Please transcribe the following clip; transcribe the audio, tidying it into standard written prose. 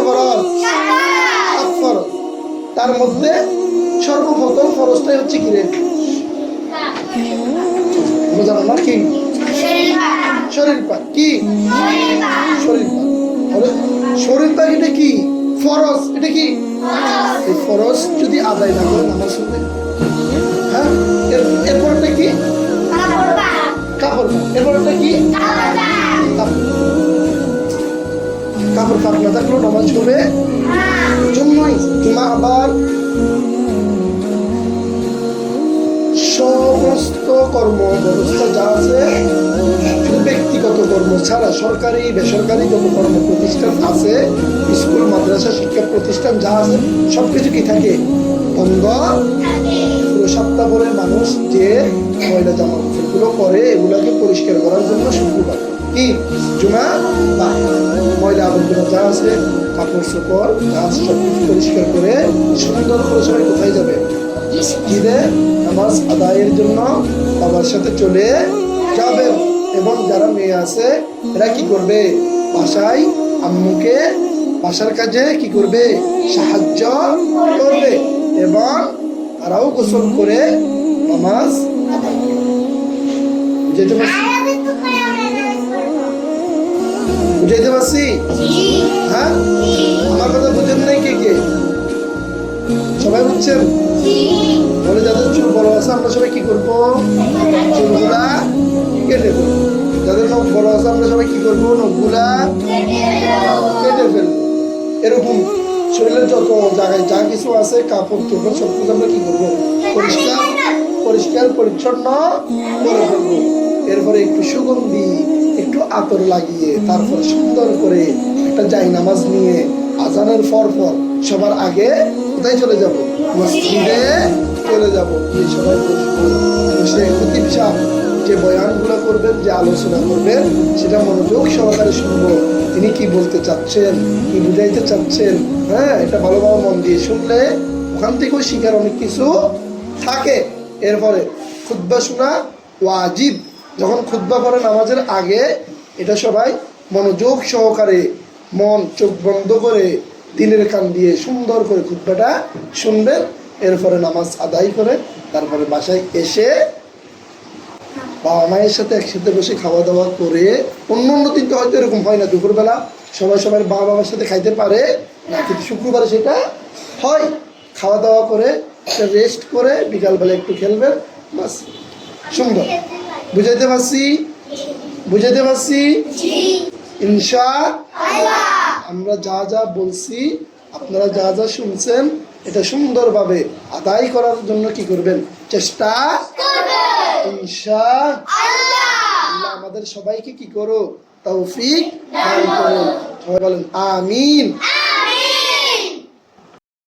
ফরজ? 7 ফরজ। তার মধ্যে সর্বপ্রথম ফরজটাই হচ্ছে কি রে? বোঝানো না কি? শরীর পাক। কি শরীর পাক? শরীর পাক এটা কি? ফরজ। এটা কি? এই ফরজ যদি আদায় না করে নামাজ হবে? হ্যাঁ। এরপরটা কি? কাপড় পাক। এরপরটা কি? কাপড় পাক না থাকলেও নামাজ হবে জন্যই জুমা আবার সমস্ত কর্ম ব্যবস্থা যা আছে, শুধু ব্যক্তিগত কর্ম ছাড়া সরকারি বেসরকারি যত কর্ম প্রতিষ্ঠান আছে, স্কুল মাদ্রাসা শিক্ষা প্রতিষ্ঠান যা আছে, সবকিছু কি থাকে? বন্ধ। পুরো সপ্তাহ ভরে মানুষ যে ময়লা জামা কাপড়গুলো করে এগুলাকে পরিষ্কার করার জন্য শুক্রবার কি জুমা বা ময়লা আবর্জনা যা আছে, কাপড় চোপড় যা আছে সবকিছু পরিষ্কার করে সুন্দর করে সবাই কোথায় যাবে? ঈদে নামাজ আদায়ের জন্য বাবার সাথে চলে যাবে। এবং যারা মেয়ে আছে এরা কি করবে? বাসায় আম্মুকে বাসার কাজে কি করবে? সাহায্য করবে। এবং তারাও গোসল করে নামাজ আদায় করবে। বুঝাইতে পারছি? বুঝাইতে পারছি? হ্যাঁ, আমার কথা বুঝেন নাই কে কে? সবাই বুঝছেন? বলে যাদের চুল বড় আছে আমরা সবাই কি করবো? চুলগুলা কেটে ফেলবো। যাদের নখ বড় আছে আমরা সবাই কি করবো? নখগুলা কেটে ফেলবো। এরকম শরীরের যত জায়গায় যা কিছু আছে কাপড় চোপড় সব কিছু আমরা কি করবো? পরিষ্কার পরিচ্ছন্ন করে ফেলবো। এরপরে একটু সুগন্ধি একটু আতর লাগিয়ে তারপর সুন্দর করে একটা জায়নামাজ নিয়ে আজানের পর সবার আগে কোথায় চলে যাব? মসজিদে চলে যাব। এই সবাই বসবো, বসে খতিব সাহেব যে বয়ানগুলো করবেন, যে আলোচনা করবেন, সেটা মনোযোগ সহকারে শুনবো। তিনি কি বলতে চাচ্ছেন, কি বুঝাইতে চাচ্ছেন, হ্যাঁ, এটা ভালোভাবে মন দিয়ে শুনলে ওখান থেকেও শিখার অনেক কিছু থাকে। এরপরে খুতবা শোনা ওয়াজিব। যখন খুতবা পড়ে নামাজের আগে, এটা সবাই মনোযোগ সহকারে মন চোখ বন্ধ করে দিলের কান দিয়ে সুন্দর করে খুতবাটা শুনবেন। এরপরে নামাজ আদায় করে তারপরে বাসায় এসে বাবা মায়ের সাথে একসাথে বসে খাওয়া দাওয়া করে, অন্য দিন তো হয়তো এরকম হয় না, দুপুরবেলা সবাই সবার বাবা বাবার সাথে খাইতে পারে না, কিন্তু শুক্রবারে সেটা হয়। খাওয়া দাওয়া করে রেস্ট করে বিকালবেলা একটু খেলবেন, বাস। সুন্দর। বুঝাইতে পারছি? বুঝাইতে পারছি? ইনশাআল্লাহ। আমরা যা যা বলছি, আপনারা যা যা শুনছেন, এটা সুন্দরভাবে আদায় করার জন্য কি করবেন? চেষ্টা করবেন ইনশাআল্লাহ। আল্লাহ আমাদের সবাইকে কি করো? তৌফিক দান করুন। সবাই বলেন আমিন।